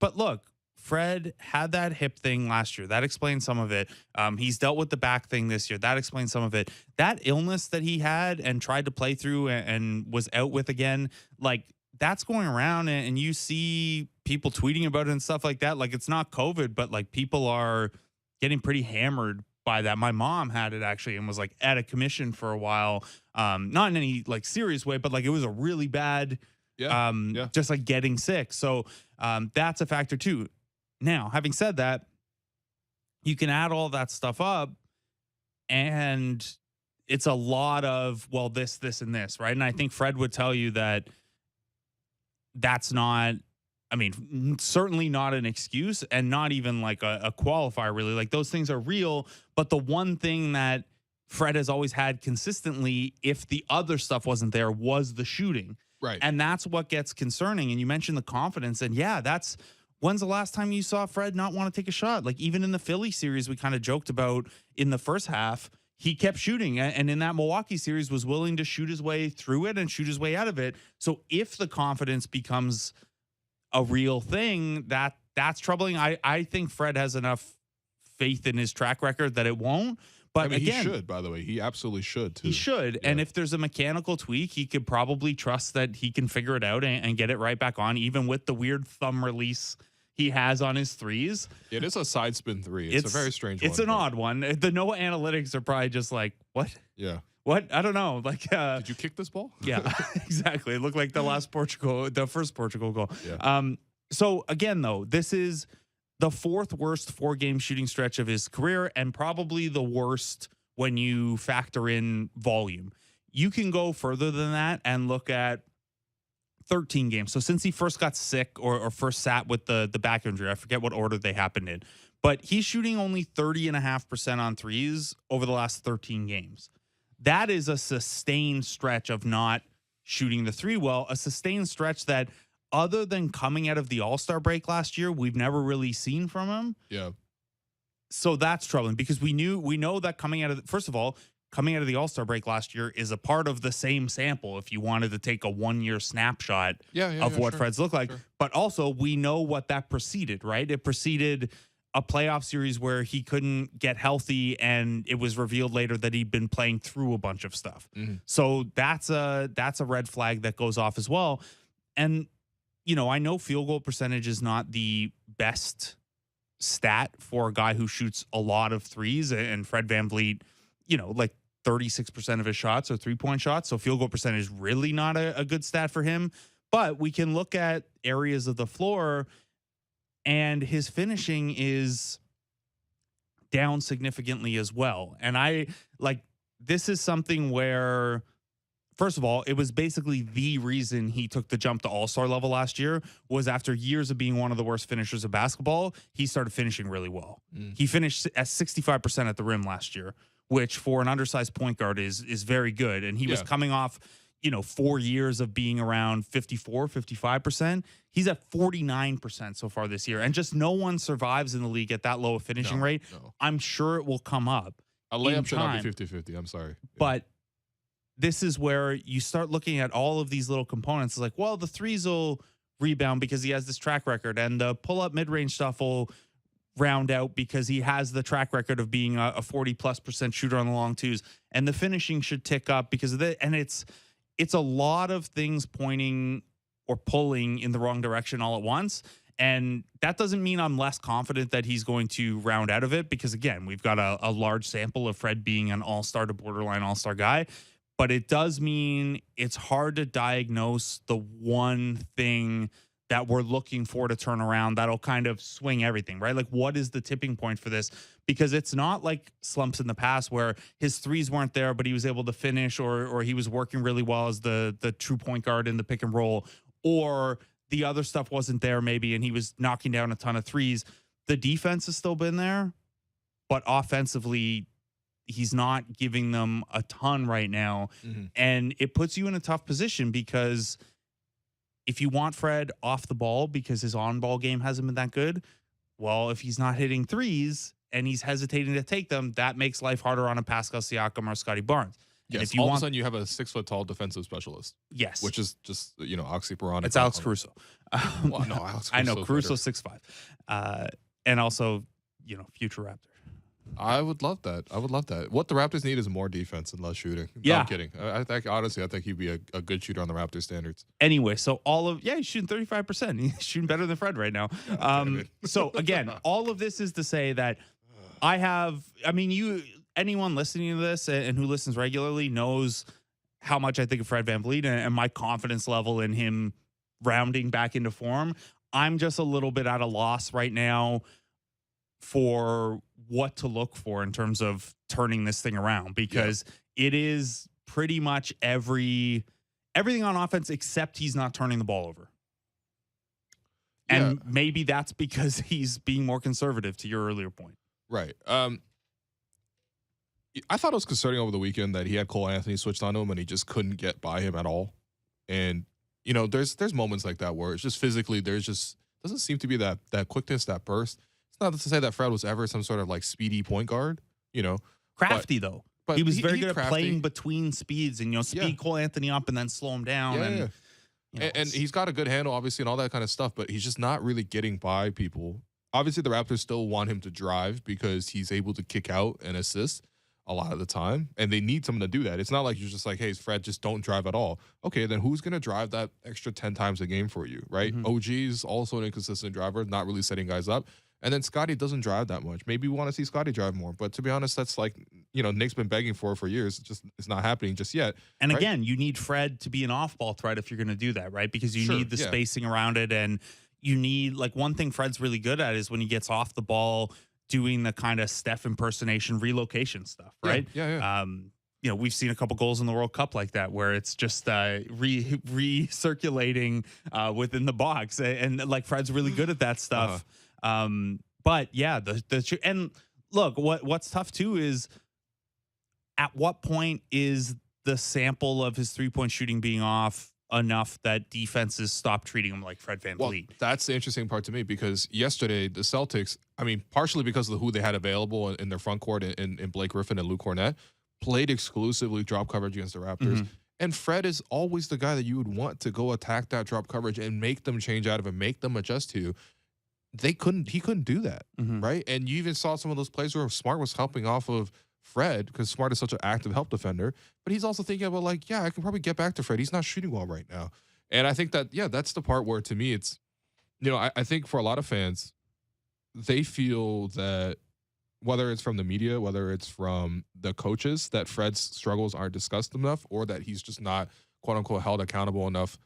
But look, Fred had that hip thing last year. That explains some of it. He's dealt with the back thing this year. That explains some of it. That illness that he had and tried to play through and was out with again, like that's going around, and you see people tweeting about it and stuff like that. Like it's not COVID, but like people are getting pretty hammered by that. My mom had it actually and was like at a commission for a while. Not in any like serious way, but like it was a really bad, just like getting sick. So that's a factor too. Now, having said that, you can add all that stuff up and it's a lot of, well, this, and this, right? And I think Fred would tell you that that's not, I mean, certainly not an excuse and not even like a qualifier, really. Like those things are real. But the one thing that Fred has always had consistently, if the other stuff wasn't there, was the shooting. Right. And that's what gets concerning. And you mentioned the confidence. And yeah, that's when's the last time you saw Fred not want to take a shot? Like even in the Philly series, we kind of joked about in the first half, he kept shooting, and in that Milwaukee series was willing to shoot his way through it and shoot his way out of it. So if the confidence becomes a real thing, that's troubling. I think Fred has enough faith in his track record that it won't. But I mean, again, he should, by the way. He absolutely should, too. he should. Yeah. And if there's a mechanical tweak, he could probably trust that he can figure it out and get it right back on, even with the weird thumb release he has on his threes. It is a side spin three. It's a very strange one. It's an odd one. The Noah analytics are probably just like, what? Yeah. What? I don't know. Like, did you kick this ball? Yeah, exactly. It looked like the first Portugal goal. Yeah. So again, though, this is the fourth worst 4-game shooting stretch of his career, and probably the worst when you factor in volume. You can go further than that and look at 13 games. So since he first got sick or first sat with the back injury, I forget what order they happened in, but he's shooting only 30.5% on threes over the last 13 games. That is a sustained stretch of not shooting the three well, a sustained stretch that, other than coming out of the All-Star break last year, we've never really seen from him. Yeah. So that's troubling because we know that coming out of the All-Star break last year is a part of the same sample if you wanted to take a 1-year snapshot of what Fred's look like. Sure. But also we know what that preceded, right? It preceded a playoff series where he couldn't get healthy, and it was revealed later that he'd been playing through a bunch of stuff. Mm-hmm. So that's a red flag that goes off as well. And I know field goal percentage is not the best stat for a guy who shoots a lot of threes, and Fred VanVleet, like 36% of his shots are 3-point shots. So field goal percentage is really not a good stat for him. But we can look at areas of the floor, and his finishing is down significantly as well. And this is something where, first of all, it was basically the reason he took the jump to all-star level last year was after years of being one of the worst finishers of basketball, he started finishing really well. He finished at 65% at the rim last year, which for an undersized point guard is very good. And he was coming off, 4 years of being around 54, 55%. He's at 49% so far this year. And just no one survives in the league at that low a finishing rate. No. I'm sure it will come up. A layup should not be 50-50. I'm sorry. But this is where you start looking at all of these little components. It's like, well, the threes will rebound because he has this track record, and the pull-up mid-range stuff will round out because he has the track record of being a 40+% shooter on the long twos, and the finishing should tick up because of that. And it's a lot of things pointing or pulling in the wrong direction all at once. And that doesn't mean I'm less confident that he's going to round out of it because, again, we've got a large sample of Fred being an all-star to borderline all-star guy. But it does mean it's hard to diagnose the one thing that we're looking for to turn around that'll kind of swing everything, right? Like, what is the tipping point for this? Because it's not like slumps in the past where his threes weren't there, but he was able to finish, or he was working really well as the true point guard in the pick and roll, or the other stuff wasn't there maybe and he was knocking down a ton of threes. The defense has still been there, but offensively, he's not giving them a ton right now. Mm-hmm. And it puts you in a tough position because if you want Fred off the ball because his on-ball game hasn't been that good, well, if he's not hitting threes and he's hesitating to take them, that makes life harder on a Pascal Siakam or Scotty Barnes. Yes, if you all of a sudden you have a 6-foot-tall defensive specialist. Yes. Which is just, oxymoronic. It's Alex Caruso. Well, no, Alex Caruso. I know, Caruso's 6'5". And also, future Raptor. I would love that. What the Raptors need is more defense and less shooting. Yeah. No, I'm kidding. I think he'd be a good shooter on the Raptors standards. Anyway, so he's shooting 35%. He's shooting better than Fred right now. So again, all of this is to say that anyone listening to this and who listens regularly knows how much I think of Fred VanVleet and my confidence level in him rounding back into form. I'm just a little bit at a loss right now for what to look for in terms of turning this thing around because it is pretty much everything on offense except he's not turning the ball over. And maybe that's because he's being more conservative, to your earlier point. Right. I thought it was concerning over the weekend that he had Cole Anthony switched on him and he just couldn't get by him at all. And, there's moments like that where it's just physically there's doesn't seem to be that quickness, that burst. It's not to say that Fred was ever some sort of like speedy point guard, you know. Crafty though. But He was very he's good at crafty. playing between speeds and speed Cole Anthony up and then slow him down. And he's got a good handle, obviously, and all that kind of stuff, but he's just not really getting by people. Obviously, the Raptors still want him to drive because he's able to kick out and assist a lot of the time, and they need someone to do that. It's not like you're just like, hey, Fred, just don't drive at all. Okay, then who's going to drive that extra 10 times a game for you, right? OG is also an inconsistent driver, not really setting guys up. And then Scotty doesn't drive that much. Maybe we want to see Scotty drive more. But to be honest, that's like, Nick's been begging for years. It's not happening just yet. And right? again, you need Fred to be an off-ball threat if you're going to do that, right? Because you need the spacing around it. And you need, like, one thing Fred's really good at is when he gets off the ball, doing the kind of Steph impersonation relocation stuff, right? Yeah. We've seen a couple goals in the World Cup like that, where it's just recirculating within the box. And like, Fred's really good at that stuff. But yeah, and look, what's tough too is at what point is the sample of his 3-point shooting being off enough that defenses stop treating him like Fred VanVleet? Well, that's the interesting part to me, because yesterday the Celtics, I mean, partially because of who they had available in their front court in Blake Griffin and Luke Cornett, played exclusively drop coverage against the Raptors. And Fred is always the guy that you would want to go attack that drop coverage and make them change out of it, make them adjust to. He couldn't do that, right? And you even saw some of those plays where Smart was helping off of Fred, because Smart is such an active help defender. But he's also thinking about, like, I can probably get back to Fred. He's not shooting well right now. And I think that, that's the part where, to me, it's, I think for a lot of fans, they feel that whether it's from the media, whether it's from the coaches, that Fred's struggles aren't discussed enough, or that he's just not, quote unquote, held accountable enough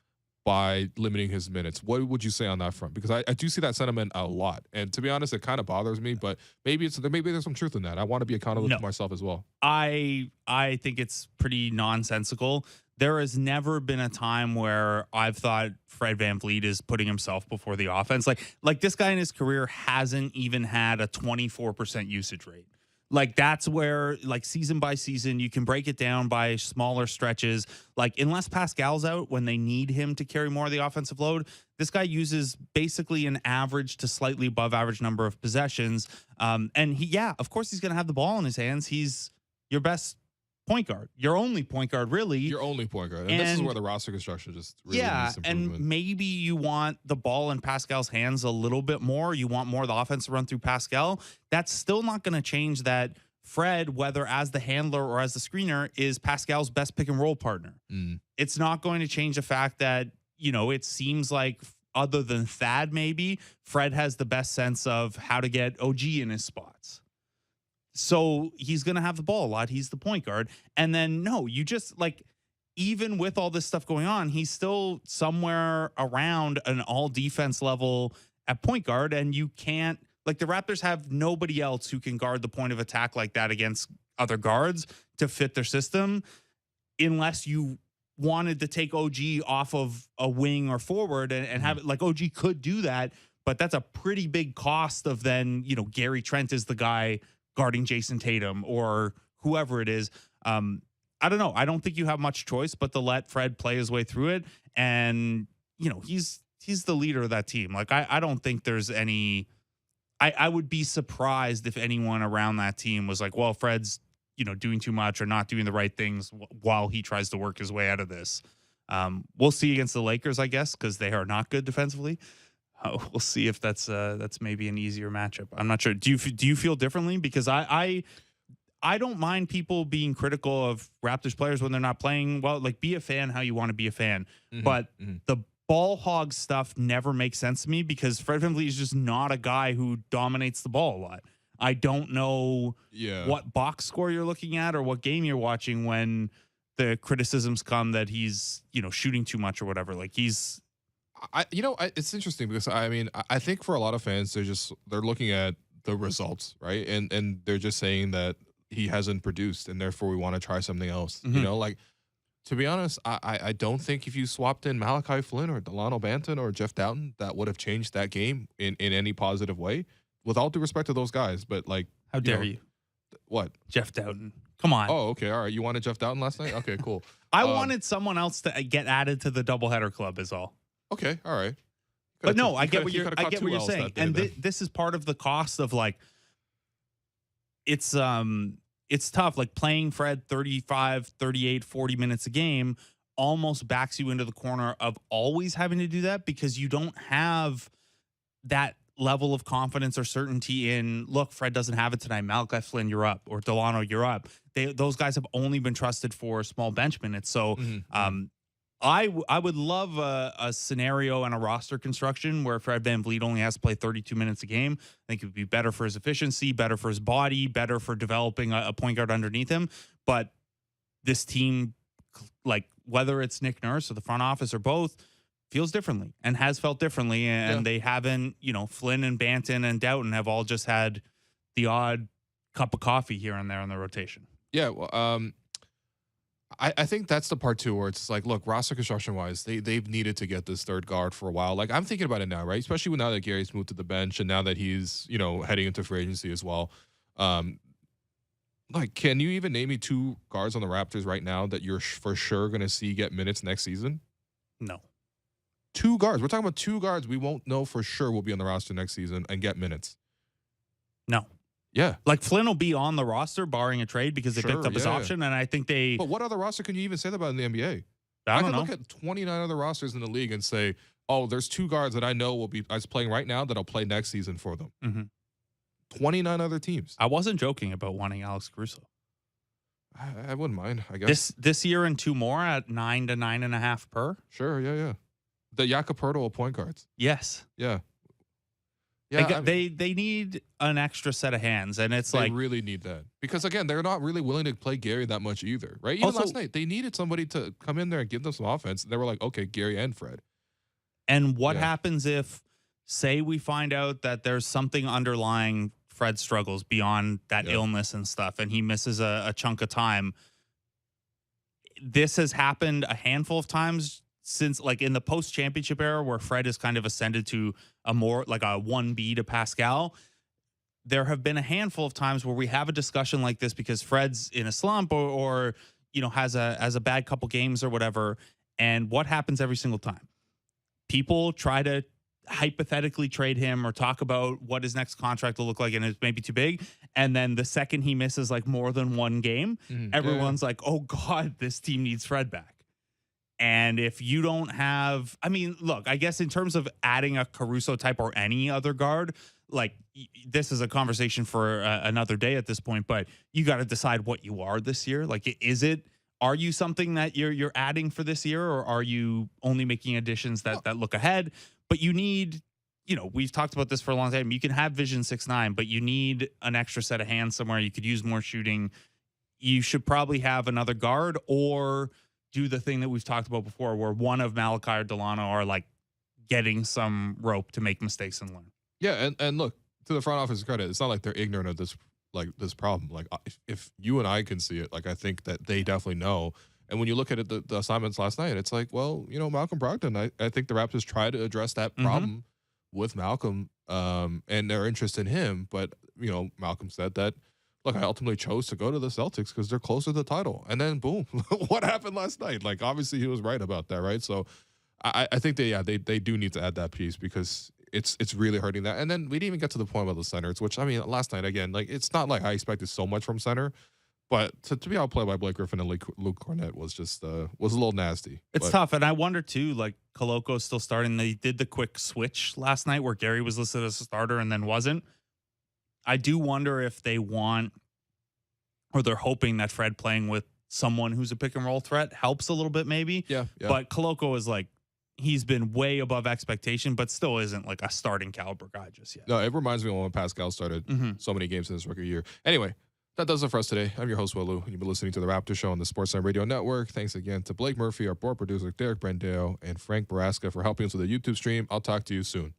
by limiting his minutes. What would you say on that front? Because I do see that sentiment a lot. And to be honest, it kind of bothers me, but maybe there's some truth in that. I want to be accountable to myself as well. I think it's pretty nonsensical. There has never been a time where I've thought Fred VanVleet is putting himself before the offense. Like this guy in his career hasn't even had a 24% usage rate. Like, that's where, like, season by season, you can break it down by smaller stretches. Like, unless Pascal's out, when they need him to carry more of the offensive load, this guy uses basically an average to slightly above average number of possessions. And of course he's going to have the ball in his hands. He's your best point guard, your only point guard, really. Your only point guard. And this is where the roster construction just really needs improvement. And maybe you want the ball in Pascal's hands a little bit more. You want more of the offense to run through Pascal. That's still not going to change that Fred, whether as the handler or as the screener, is Pascal's best pick and roll partner. It's not going to change the fact that, it seems like, other than Thad, maybe, Fred has the best sense of how to get OG in his spots. So he's going to have the ball a lot. He's the point guard. And then, you just, like, even with all this stuff going on, he's still somewhere around an all defense level at point guard. And you can't, like, the Raptors have nobody else who can guard the point of attack like that against other guards to fit their system, unless you wanted to take OG off of a wing or forward and have it, like, OG could do that. But that's a pretty big cost of then, Gary Trent is the guy guarding Jason Tatum or whoever it is. I don't know. I don't think you have much choice but to let Fred play his way through it. And, he's the leader of that team. Like, I don't think there's any, I would be surprised if anyone around that team was like, well, Fred's, doing too much or not doing the right things while he tries to work his way out of this. We'll see against the Lakers, I guess, because they are not good defensively. We'll see if that's maybe an easier matchup. I'm not sure. Do you feel differently? Because I don't mind people being critical of Raptors players when they're not playing well. Like, be a fan how you want to be a fan. But the ball hog stuff never makes sense to me, because Fred VanVleet is just not a guy who dominates the ball a lot. I don't know what box score you're looking at or what game you're watching when the criticisms come that he's, shooting too much or whatever. Like, he's, it's interesting because I think for a lot of fans, they're looking at the results, right? And they're just saying that he hasn't produced and therefore we want to try something else. Like, to be honest, I don't think if you swapped in Malachi Flynn or Delano Banton or Jeff Doughton, that would have changed that game in any positive way. With all due respect to those guys, but, like, how dare you? What? Jeff Doughton. Come on. Oh, okay. All right. You wanted Jeff Doughton last night? Okay, cool. I wanted someone else to get added to the doubleheader club is all. Okay, all right. But no, I get what He you're coulda I caught get what 2 you're Ls saying. that day And then. this is part of the cost of like it's tough like playing Fred 35, 38, 40 minutes a game almost backs you into the corner of always having to do that because you don't have that level of confidence or certainty in look, Fred doesn't have it tonight. Malachi Flynn, you're up, or Delano, you're up. Those guys have only been trusted for small bench minutes. So I would love a scenario and a roster construction where Fred VanVleet only has to play 32 minutes a game. I think it would be better for his efficiency, better for his body, better for developing a point guard underneath him. But this team, like whether it's Nick Nurse or the front office or both, feels differently and has felt differently. And they haven't, Flynn and Banton and Doughton have all just had the odd cup of coffee here and there in the rotation. Yeah, well, I think that's the part too where it's like, look, roster construction wise, they've needed to get this third guard for a while. Like I'm thinking about it now, right? Especially now that Gary's moved to the bench and now that he's heading into free agency as well. Like, can you even name me 2 guards on the Raptors right now that you're for sure going to see get minutes next season? No. 2 guards. We're talking about 2 guards we won't know for sure will be on the roster next season and get minutes. No. Yeah. Like Flynn will be on the roster barring a trade because they picked up his option. And I think But what other roster can you even say that about in the NBA? I can don't know. look at 29 other rosters in the league and say, oh, there's 2 guards that I know will be playing right now that'll play next season for them. 29 other teams. I wasn't joking about wanting Alex Caruso. I wouldn't mind, I guess. This year and 2 more at 9 to 9.5 per. Sure, yeah. The Jakob Poeltl point guards. Yes. Yeah. They need an extra set of hands, and it's they really need that because again, they're not really willing to play Gary that much either, right? Even last night, they needed somebody to come in there and give them some offense. They were like, okay, Gary and Fred. And what happens if, say, we find out that there's something underlying Fred's struggles beyond that illness and stuff, and he misses a chunk of time? This has happened a handful of times since, like in the post-championship era where Fred has kind of ascended to a more like a 1B to Pascal. There have been a handful of times where we have a discussion like this because Fred's in a slump or has a bad couple games or whatever. And what happens every single time? People try to hypothetically trade him or talk about what his next contract will look like, and it's maybe too big. And then the second he misses like more than one game, everyone's like, oh God, this team needs Fred back. And if you don't have, I mean, look, I guess in terms of adding a Caruso type or any other guard, like this is a conversation for another day at this point, but you got to decide what you are this year. Like, are you something that you're adding for this year, or are you only making additions that look ahead? But you need, we've talked about this for a long time. You can have Vision 6'9", but you need an extra set of hands somewhere. You could use more shooting. You should probably have another guard or do the thing that we've talked about before where one of Malachi or Delano are like getting some rope to make mistakes and learn. Yeah. And look, to the front office credit, it's not like they're ignorant of this problem. Like if you and I can see it, like I think that they definitely know. And when you look at it, the assignments last night, it's like, well, Malcolm Brogdon, I think the Raptors try to address that problem with Malcolm and their interest in him. But, Malcolm said that, look, I ultimately chose to go to the Celtics because they're closer to the title. And then, boom, what happened last night? Like, obviously, he was right about that, right? So, I think they do need to add that piece because it's really hurting that. And then we didn't even get to the point about the centers, which, I mean, last night, again, like, it's not like I expected so much from center. But to be outplayed by Blake Griffin and Luke Cornett was just was a little nasty. It's tough. And I wonder, too, like, Koloko's still starting. They did the quick switch last night where Gary was listed as a starter and then wasn't. I do wonder if they want, or they're hoping that Fred playing with someone who's a pick and roll threat helps a little bit, maybe. Yeah. But Koloko is like, he's been way above expectation, but still isn't like a starting caliber guy just yet. No, it reminds me of when Pascal started so many games in his rookie year. Anyway, that does it for us today. I'm your host, Will Lou, and you've been listening to the Raptors Show on the Sportsnet Radio Network. Thanks again to Blake Murphy, our board producer, Derek Brandeo, and Frank Baraska for helping us with the YouTube stream. I'll talk to you soon.